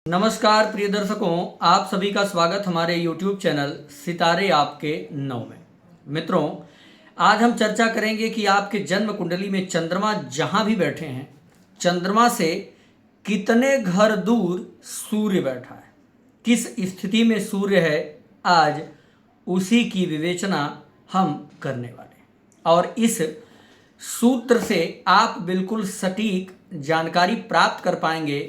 नमस्कार प्रिय दर्शकों, आप सभी का स्वागत हमारे YouTube चैनल सितारे आपके नौ में। मित्रों, आज हम चर्चा करेंगे कि आपके जन्म कुंडली में चंद्रमा जहां भी बैठे हैं, चंद्रमा से कितने घर दूर सूर्य बैठा है, किस स्थिति में सूर्य है, आज उसी की विवेचना हम करने वाले हैं। और इस सूत्र से आप बिल्कुल सटीक जानकारी प्राप्त कर पाएंगे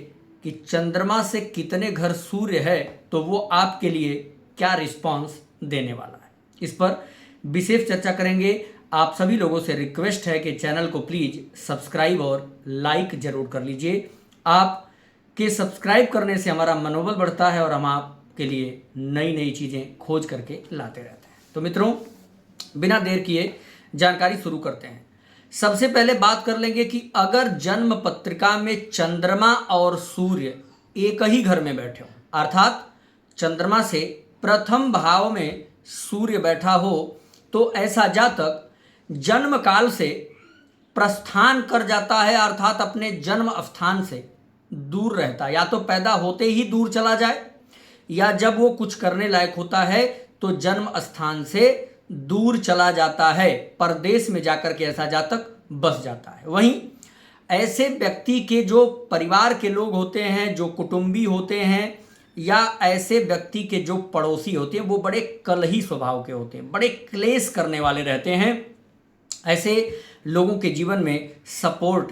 कि चंद्रमा से कितने घर सूर्य है तो वो आपके लिए क्या रिस्पांस देने वाला है। इस पर विशेष चर्चा करेंगे। आप सभी लोगों से रिक्वेस्ट है कि चैनल को प्लीज सब्सक्राइब और लाइक जरूर कर लीजिए। आपके सब्सक्राइब करने से हमारा मनोबल बढ़ता है और हम आपके लिए नई नई चीज़ें खोज करके लाते रहते हैं। तो मित्रों, बिना देर किए जानकारी शुरू करते हैं। सबसे पहले बात कर लेंगे कि अगर जन्म पत्रिका में चंद्रमा और सूर्य एक ही घर में बैठे हो, अर्थात चंद्रमा से प्रथम भाव में सूर्य बैठा हो, तो ऐसा जातक जन्म काल से प्रस्थान कर जाता है, अर्थात अपने जन्म स्थान से दूर रहता है। या तो पैदा होते ही दूर चला जाए, या जब वो कुछ करने लायक होता है तो जन्म स्थान से दूर चला जाता है, परदेश में जाकर के ऐसा जातक बस जाता है। वहीं ऐसे व्यक्ति के जो परिवार के लोग होते हैं, जो कुटुंबी होते हैं, या ऐसे व्यक्ति के जो पड़ोसी होते हैं, वो बड़े कलही स्वभाव के होते हैं, बड़े क्लेश करने वाले रहते हैं। ऐसे लोगों के जीवन में सपोर्ट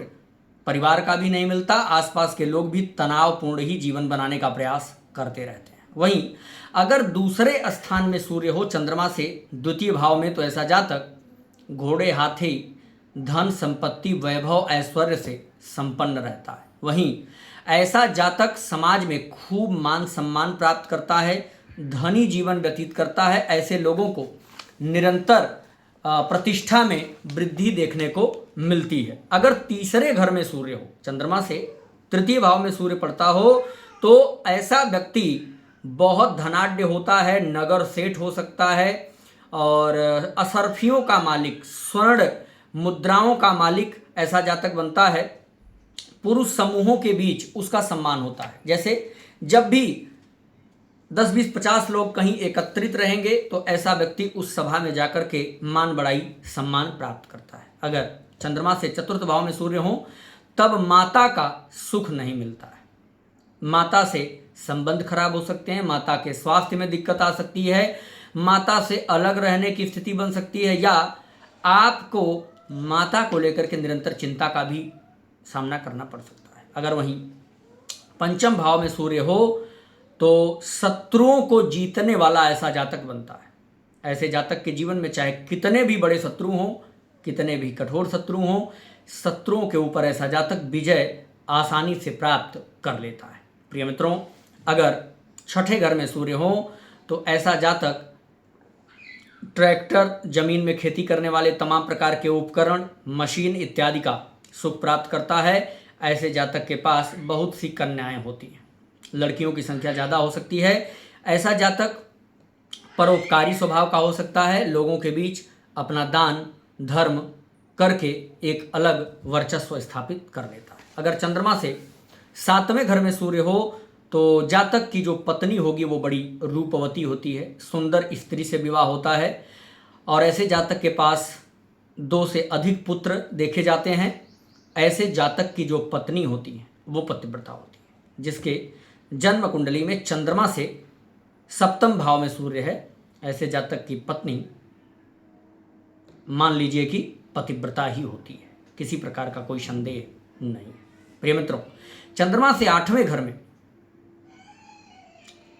परिवार का भी नहीं मिलता, आसपास के लोग भी तनावपूर्ण ही जीवन बनाने का प्रयास करते रहते हैं। वहीं अगर दूसरे स्थान में सूर्य हो चंद्रमा से द्वितीय भाव में, तो ऐसा जातक घोड़े हाथी धन संपत्ति वैभव ऐश्वर्य से संपन्न रहता है। वहीं ऐसा जातक समाज में खूब मान सम्मान प्राप्त करता है, धनी जीवन व्यतीत करता है। ऐसे लोगों को निरंतर प्रतिष्ठा में वृद्धि देखने को मिलती है। अगर तीसरे घर में सूर्य हो, चंद्रमा से तृतीय भाव में सूर्य पड़ता हो, तो ऐसा व्यक्ति बहुत धनाढ्य होता है, नगर सेठ हो सकता है, और असरफियों का मालिक, स्वर्ण मुद्राओं का मालिक ऐसा जातक बनता है। पुरुष समूहों के बीच उसका सम्मान होता है। जैसे जब भी 10, 20, 50 लोग कहीं एकत्रित रहेंगे तो ऐसा व्यक्ति उस सभा में जाकर के मान बढ़ाई सम्मान प्राप्त करता है। अगर चंद्रमा से चतुर्थ भाव में सूर्य हो, तब माता का सुख नहीं मिलता है। माता से संबंध खराब हो सकते हैं, माता के स्वास्थ्य में दिक्कत आ सकती है, माता से अलग रहने की स्थिति बन सकती है, या आपको माता को लेकर के निरंतर चिंता का भी सामना करना पड़ सकता है। अगर वहीं पंचम भाव में सूर्य हो तो शत्रुओं को जीतने वाला ऐसा जातक बनता है। ऐसे जातक के जीवन में चाहे कितने भी बड़े शत्रु हों, कितने भी कठोर शत्रु हों, शत्रुओं के ऊपर ऐसा जातक विजय आसानी से प्राप्त कर लेता है। प्रिय मित्रों, अगर छठे घर में सूर्य हो तो ऐसा जातक ट्रैक्टर, जमीन में खेती करने वाले तमाम प्रकार के उपकरण, मशीन इत्यादि का सुख प्राप्त करता है। ऐसे जातक के पास बहुत सी कन्याएं होती हैं, लड़कियों की संख्या ज़्यादा हो सकती है। ऐसा जातक परोपकारी स्वभाव का हो सकता है, लोगों के बीच अपना दान धर्म करके एक अलग वर्चस्व स्थापित कर लेता है। अगर चंद्रमा से सातवें घर में सूर्य हो तो जातक की जो पत्नी होगी वो बड़ी रूपवती होती है, सुंदर स्त्री से विवाह होता है, और ऐसे जातक के पास 2 से अधिक पुत्र देखे जाते हैं। ऐसे जातक की जो पत्नी होती है वो पतिव्रता होती है, जिसके जन्म कुंडली में चंद्रमा से सप्तम भाव में सूर्य है। ऐसे जातक की पत्नी मान लीजिए कि पतिव्रता ही होती है, किसी प्रकार का कोई संदेह नहीं है। प्रिय मित्रों, चंद्रमा से 8वें घर में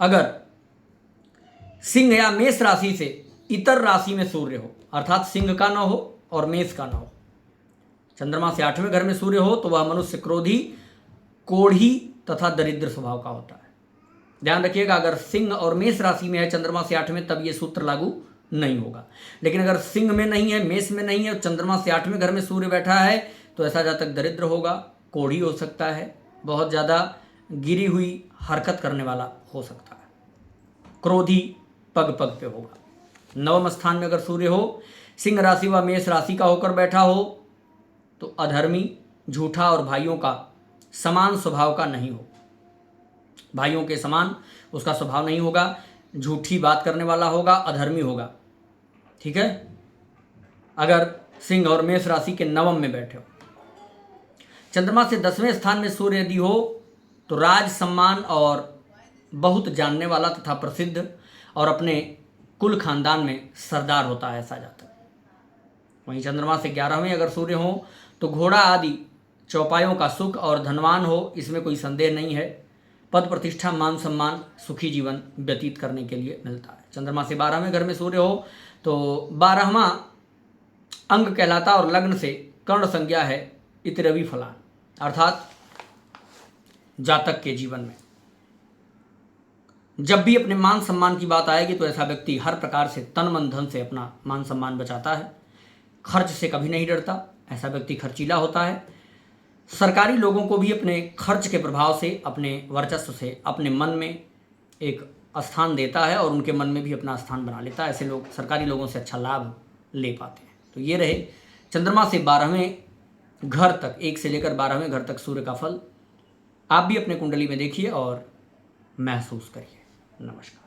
अगर सिंह या मेष राशि से इतर राशि में सूर्य हो, अर्थात सिंह का ना हो और मेष का ना हो, चंद्रमा से 8वें घर में सूर्य हो, तो वह मनुष्य क्रोधी, कोढ़ी तथा दरिद्र स्वभाव का होता है। ध्यान रखिएगा, अगर सिंह और मेष राशि में है चंद्रमा से 8वें, तब ये सूत्र लागू नहीं होगा। लेकिन अगर सिंह में नहीं है, मेष में नहीं है, चंद्रमा से 8वें घर में सूर्य बैठा है, तो ऐसा जातक दरिद्र होगा, कोढ़ी हो सकता है, बहुत ज़्यादा गिरी हुई हरकत करने वाला हो सकता है, क्रोधी पग पग पे होगा। नवम स्थान में अगर सूर्य हो, सिंह राशि व मेष राशि का होकर बैठा हो, तो अधर्मी, झूठा और भाइयों का समान स्वभाव का नहीं हो, भाइयों के समान उसका स्वभाव नहीं होगा, झूठी बात करने वाला होगा, अधर्मी होगा। ठीक है। अगर सिंह और मेष राशि के नवम में बैठे हो, चंद्रमा से 10वें स्थान में सूर्य यदि हो तो राज सम्मान और बहुत जानने वाला तथा प्रसिद्ध और अपने कुल खानदान में सरदार होता है ऐसा जाता है। वहीं चंद्रमा से 11वें अगर सूर्य हो तो घोड़ा आदि चौपायों का सुख और धनवान हो, इसमें कोई संदेह नहीं है। पद प्रतिष्ठा मान सम्मान सुखी जीवन व्यतीत करने के लिए मिलता है। चंद्रमा से 12वें घर में सूर्य हो तो 12वां अंग कहलाता और लग्न से कर्ण संज्ञा है इतरवी फलान, अर्थात जातक के जीवन में जब भी अपने मान सम्मान की बात आएगी तो ऐसा व्यक्ति हर प्रकार से तन मन धन से अपना मान सम्मान बचाता है, खर्च से कभी नहीं डरता। ऐसा व्यक्ति खर्चीला होता है। सरकारी लोगों को भी अपने खर्च के प्रभाव से, अपने वर्चस्व से अपने मन में एक स्थान देता है और उनके मन में भी अपना स्थान बना लेता है। ऐसे लोग सरकारी लोगों से अच्छा लाभ ले पाते हैं। तो ये रहे चंद्रमा से 12वें घर तक, 1 से लेकर 12वें घर तक सूर्य का फल। आप भी अपने कुंडली में देखिए और महसूस करिए। नमस्कार।